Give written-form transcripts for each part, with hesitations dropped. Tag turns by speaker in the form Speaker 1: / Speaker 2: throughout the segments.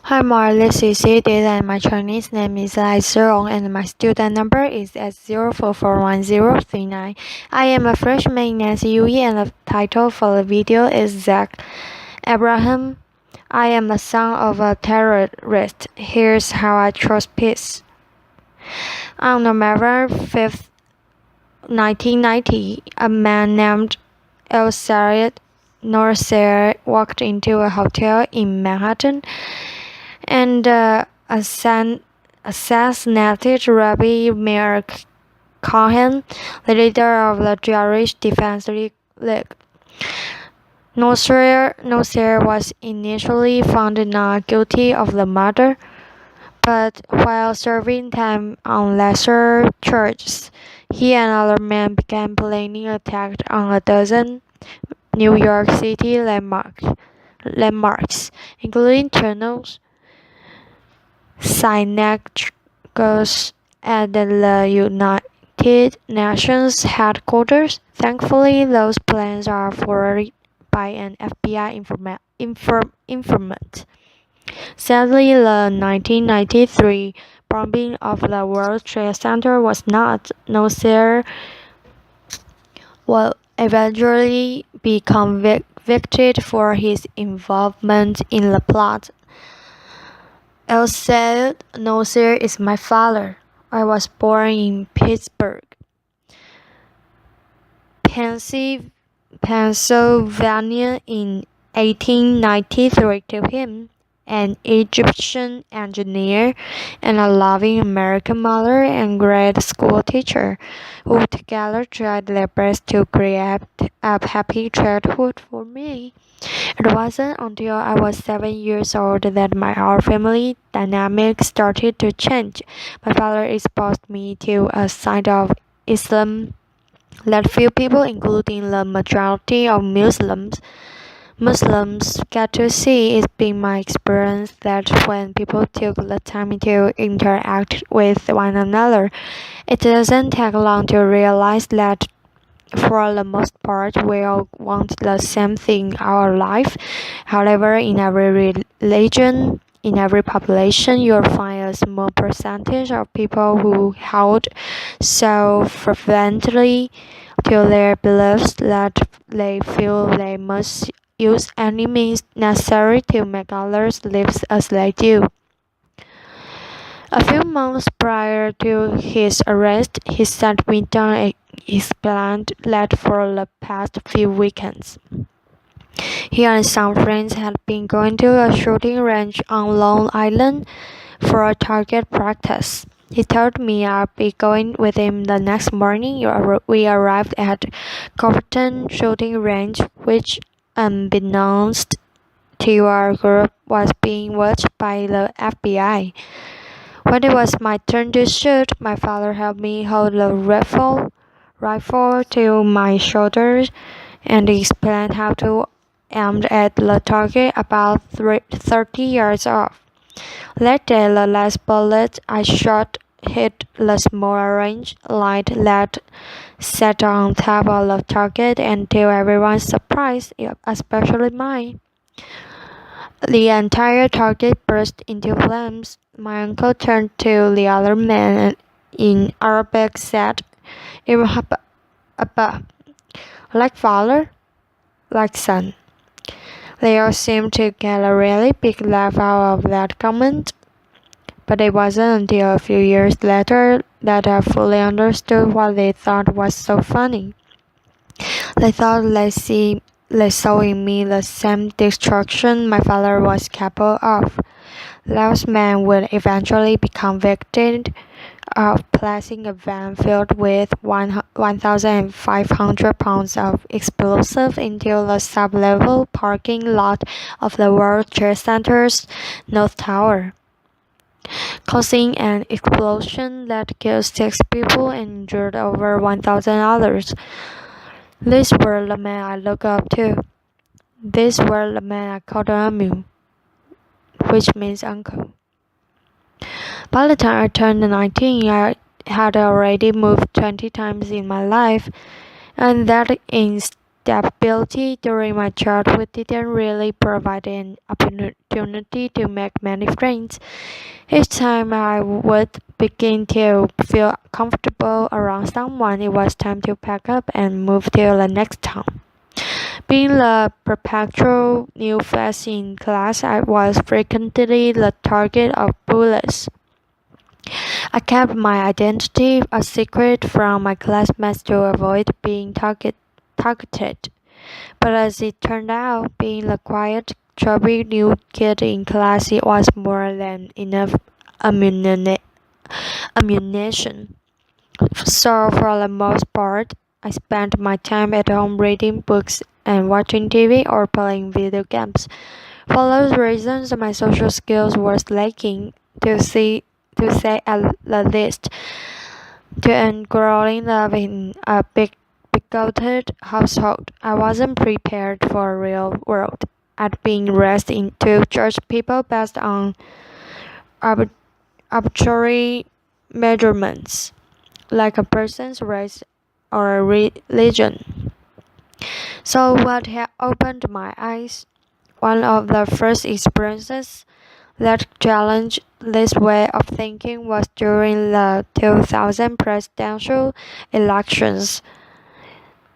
Speaker 1: Hi Mar, this is Edith and my Chinese name is Lai Zhong and my student number is S04411039. I am a freshman in SUE and the title for the video is Zach Ebrahim. I am the son of a terrorist. Here's how I chose peace. On November 5th, 1990, a man named El Sayed Norsir walked into a hotel in Manhattan and assassinated Rabbi Meir Cohen, the leader of the Jewish Defense League. Nosir was initially found not guilty of the murder, but while serving time on lesser charges, he and other men began planning attacks on a dozen New York City landmarks, including tunnels, synagogues at the United Nations headquarters. Thankfully, those plans are forwarded by an FBI informant. Sadly, the 1993 bombing of the World Trade Center was not. Nosir will eventually be convicted for his involvement in the plot. El Sayed Nosir is my father. I was born in Pittsburgh, Pennsylvania in 1893 to him, an Egyptian engineer and a loving American mother and grade school teacher, who together tried their best to create a happy childhood for me. It wasn't until I was 7 years old that our family dynamic started to change. My father exposed me to a side of Islam that few people, including the majority of Muslims, get to see. It's been my experience that when people took the time to interact with one another, it doesn't take long to realize that for the most part, we all want the same thing in our life. However, in every religion, in every population, you'll find a small percentage of people who hold so fervently to their beliefs that they feel they must use any means necessary to make others live as they do. A few months prior to his arrest, he sat me down and explained that for the past few weekends, he and some friends had been going to a shooting range on Long Island for a target practice. He told me I'd be going with him the next morning. We arrived at Covington Shooting Range, which, unbeknownst to our group, was being watched by the FBI. When it was my turn to shoot, my father helped me hold the rifle to my shoulders and explained how to aim at the target about 30 yards off. That day, the last bullet I shot hit the small orange light that sat on top of the target, and to everyone's surprise, especially mine, the entire target burst into flames. My uncle turned to the other man and in Arabic said, Ebrahim, like father, like son. They all seemed to get a really big laugh out of that comment, but it wasn't until a few years later that I fully understood what they thought was so funny. They thought they saw in me the same destruction my father was capable of. Those men would eventually be convicted of placing a van filled with 1,500 pounds of explosive into the sub-level parking lot of the World Trade Center's North Tower, causing an explosion that killed 6 people and injured over 1,000 others. These were the men I looked up to. These were the men I called Amu, which means uncle. By the time I turned 19, I had already moved 20 times in my life, and that adaptability during my childhood didn't really provide an opportunity to make many friends. Each time I would begin to feel comfortable around someone, it was time to pack up and move to the next town. Being the perpetual new face in class, I was frequently the target of bullies. I kept my identity a secret from my classmates to avoid being targeted. But as it turned out, being the quiet, chubby new kid in class, it was more than enough ammunition. So for the most part, I spent my time at home reading books and watching TV or playing video games. For those reasons, my social skills were lacking, to say at the least. And growing up in a bigoted household, I wasn't prepared for a real world. I'd been raised to judge people based on arbitrary measurements, like a person's race or a religion. So what had opened my eyes, one of the first experiences that challenged this way of thinking was during the 2000 presidential elections.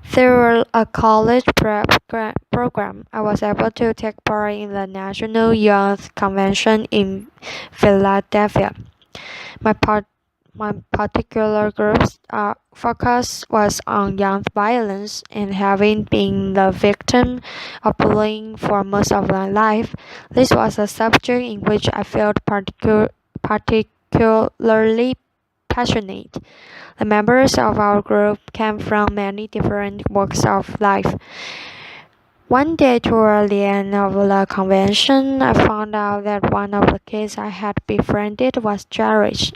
Speaker 1: Through a college prep program, I was able to take part in the National Youth Convention in Philadelphia. My part My particular group's focus was on young violence, and having been the victim of bullying for most of my life, this was a subject in which I felt particularly passionate. The members of our group came from many different walks of life. One day toward the end of the convention, I found out that one of the kids I had befriended was Jewish.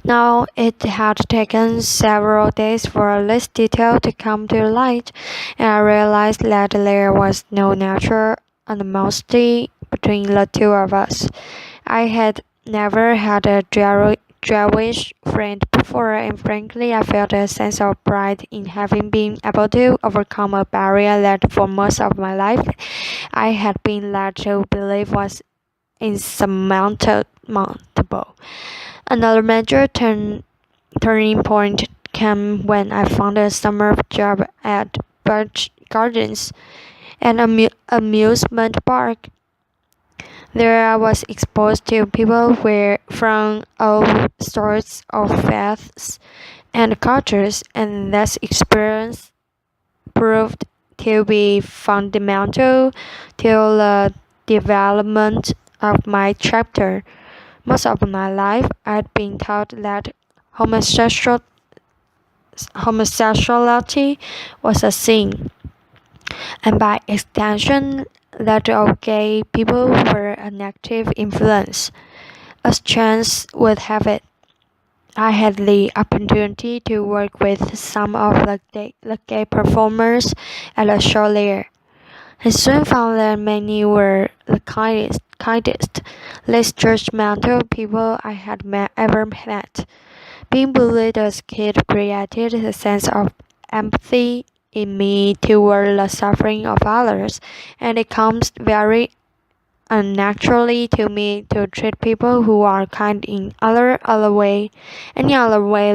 Speaker 1: Now, it had taken several days for this detail to come to light, and I realized that there was no natural animosity between the two of us. I had never had a Jewish friend before, and frankly, I felt a sense of pride in having been able to overcome a barrier that for most of my life I had been led to believe was insurmountable. Another major turning point came when I found a summer job at Birch Gardens, an amusement park. There I was exposed to people from all sorts of faiths and cultures, and this experience proved to be fundamental to the development of my chapter. Most of my life, I'd been taught that homosexuality was a sin, and by extension, that all gay people were a negative influence. As chance would have it, I had the opportunity to work with some of the gay performers at a show there. I soon found that many were the kindest, less judgmental people I had ever met. Being bullied as a kid created a sense of empathy in me toward the suffering of others, and it comes very unnaturally to me to treat people who are kind in any other way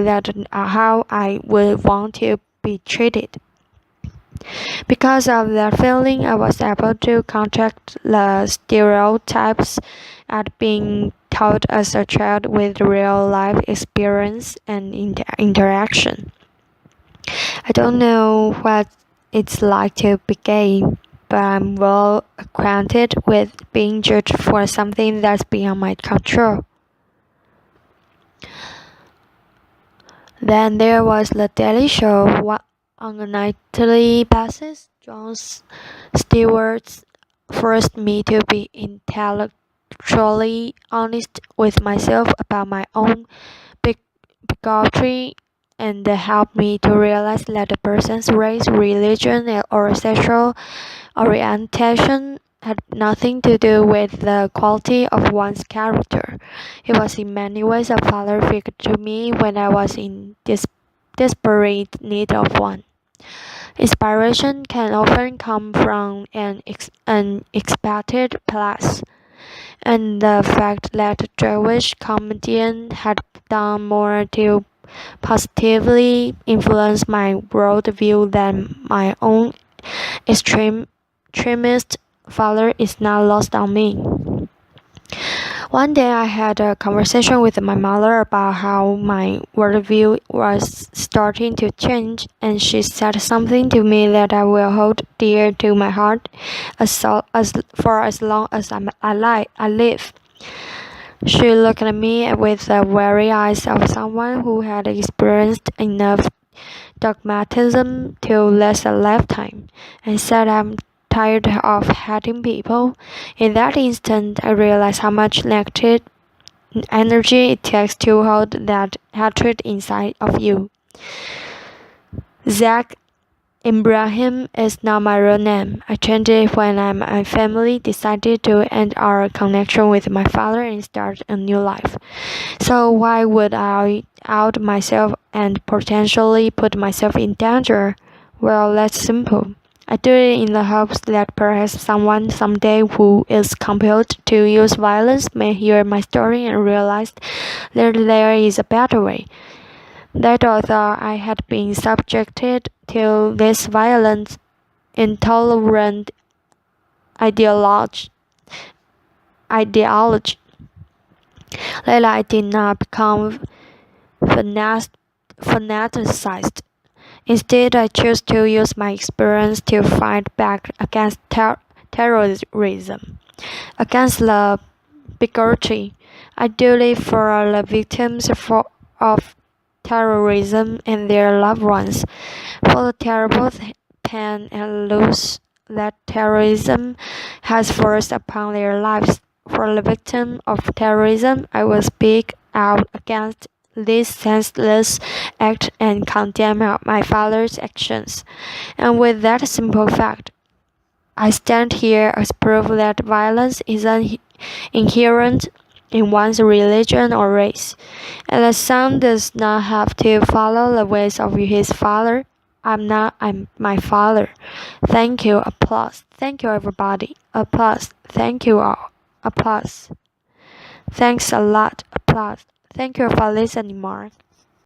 Speaker 1: that how I would want to be treated. Because of that feeling, I was able to contract the stereotypes I'd been taught as a child with real life experience and interaction. I don't know what it's like to be gay, but I'm well acquainted with being judged for something that's beyond my control. Then there was the Daily Show. On a nightly basis, Jon Stewart forced me to be intellectually honest with myself about my own bigotry, and helped me to realize that a person's race, religion, or sexual orientation had nothing to do with the quality of one's character. He was in many ways a father figure to me when I was in desperate need of one. Inspiration can often come from an unexpected place, and the fact that the Jewish comedian had done more to positively influence my worldview than my own extremist father is not lost on me. One day I had a conversation with my mother about how my worldview was starting to change, and she said something to me that I will hold dear to my heart for as long as I live. She looked at me with the weary eyes of someone who had experienced enough dogmatism to last a lifetime, and said, "I'm tired of hating people." In that instant, I realized how much negative energy it takes to hold that hatred inside of you. Zach Ebrahim is not my real name. I changed it when my family decided to end our connection with my father and start a new life. So why would I out myself and potentially put myself in danger? Well, that's simple. I do it in the hopes that perhaps someone someday who is compelled to use violence may hear my story and realize that there is a better way. That although I had been subjected to this violent, intolerant ideology, that I did not become fanaticized. Instead, I chose to use my experience to fight back against terrorism, against the bigotry. I do it for the victims of terrorism and their loved ones, for the terrible pain and loss that terrorism has forced upon their lives. For the victim of terrorism, I will speak out against this senseless act and condemn my father's actions. And with that simple fact, I stand here as proof that violence is inherent in one's religion or race, and the son does not have to follow the ways of his father. I'm my father. Thank you, applause. Thank you, everybody. Applause. Thank you all. Applause. Thanks a lot. Applause. Thank you for listening, Mark.